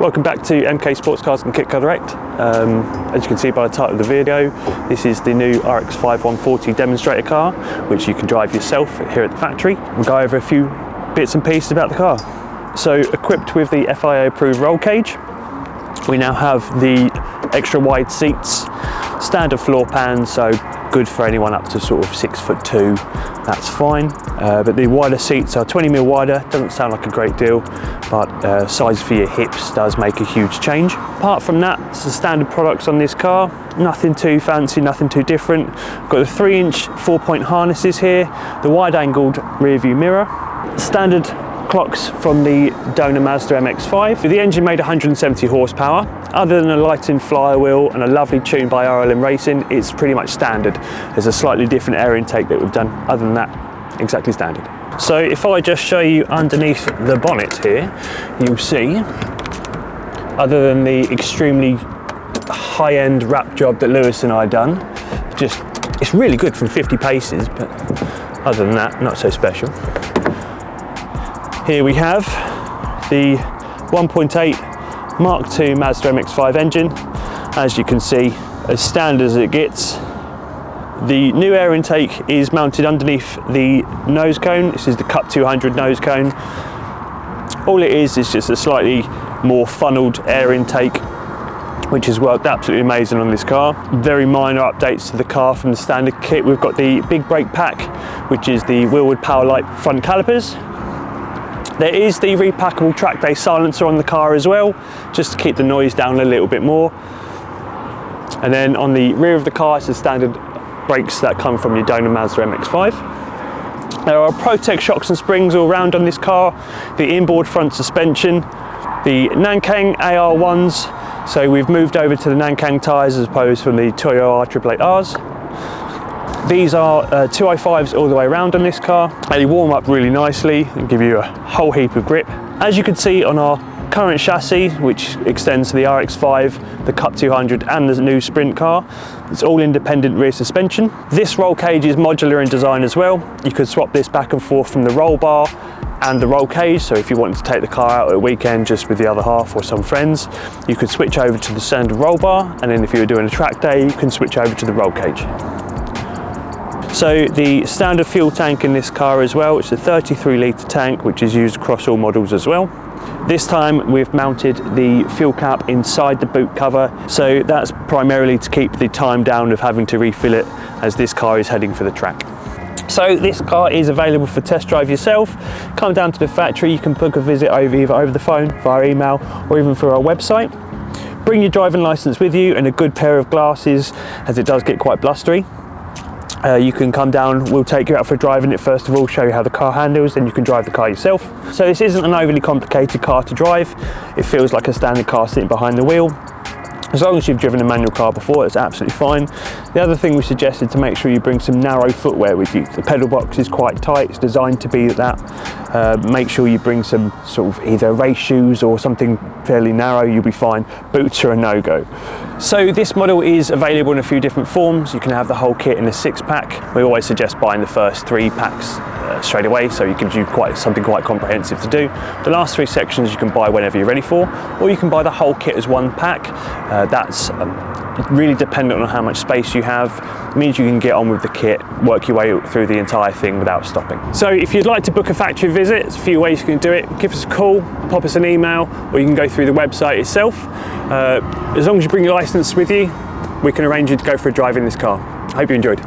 Welcome back to MK Sportscars and Kit Car Direct. As you can see by the title of the video, this is the new RX-5 140 Demonstrator car, which you can drive yourself here at the factory. We'll go over a few bits and pieces about the car. So, equipped with the FIA approved roll cage, we now have the extra wide seats, standard floor pan, so good for anyone up to sort of 6'2", that's fine. But the wider seats are 20mm wider, doesn't sound like a great deal, but size for your hips does make a huge change. Apart from that, it's the standard products on this car, nothing too fancy, nothing too different. We've got the 3-inch 4-point harnesses here, the wide-angled rear view mirror, standard clocks from the donor Mazda MX-5. The engine made 170 horsepower. Other than a lightened flywheel and a lovely tune by RLM Racing, it's pretty much standard. There's a slightly different air intake that we've done. Other than that, exactly standard. So if I just show you underneath the bonnet here, you'll see, other than the extremely high-end wrap job that Lewis and I done, it's really good from 50 paces, but other than that, not so special. Here we have the 1.8 Mark II Mazda MX-5 engine. As you can see, as standard as it gets. The new air intake is mounted underneath the nose cone. This is the Cup 200 nose cone. All it is just a slightly more funneled air intake, which has worked absolutely amazing on this car. Very minor updates to the car from the standard kit. We've got the big brake pack, which is the Wheelwood Powerlight front calipers. There is the repackable track day silencer on the car as well, just to keep the noise down a little bit more. And then on the rear of the car, it's the standard brakes that come from your donor Mazda MX-5. There are Protec shocks and springs all round on this car, the inboard front suspension, the Nankang AR1s, so we've moved over to the Nankang tyres as opposed from the Toyo R888Rs. These are 2i5s all the way around on this car. They warm up really nicely and give you a whole heap of grip. As you can see on our current chassis, which extends to the RX-5, the Cup 200 and the new Sprint car, it's all independent rear suspension. This roll cage is modular in design as well. You could swap this back and forth from the roll bar and the roll cage, so if you wanted to take the car out at a weekend just with the other half or some friends, you could switch over to the standard roll bar, and then if you were doing a track day, you can switch over to the roll cage. So the standard fuel tank in this car as well, it's a 33-litre tank, which is used across all models as well. This time we've mounted the fuel cap inside the boot cover, so that's primarily to keep the time down of having to refill it as this car is heading for the track. So this car is available for test drive yourself. Come down to the factory, you can book a visit either over the phone, via email, or even through our website. Bring your driving licence with you and a good pair of glasses, as it does get quite blustery. You can come down, we'll take you out for driving it first of all, show you how the car handles, then you can drive the car yourself. So this isn't an overly complicated car to drive. It feels like a standard car sitting behind the wheel. As long as you've driven a manual car before, it's absolutely fine. The other thing we suggested to make sure you bring some narrow footwear with you. The pedal box is quite tight, it's designed to be that. Make sure you bring some sort of either race shoes or something fairly narrow, you'll be fine. Boots are a no-go. So this model is available in a few different forms. You can have the whole kit in a 6-pack. We always suggest buying the first 3 packs straight away, so it gives you something quite comprehensive to do. The last 3 sections you can buy whenever you're ready for, or you can buy the whole kit as 1 pack. That's really dependent on how much space you have. It means you can get on with the kit, work your way through the entire thing without stopping. So if you'd like to book a factory visit, there's a few ways you can do it. Give us a call, pop us an email, or you can go through the website itself. As long as you bring your licence with you, we can arrange you to go for a drive in this car. I hope you enjoyed.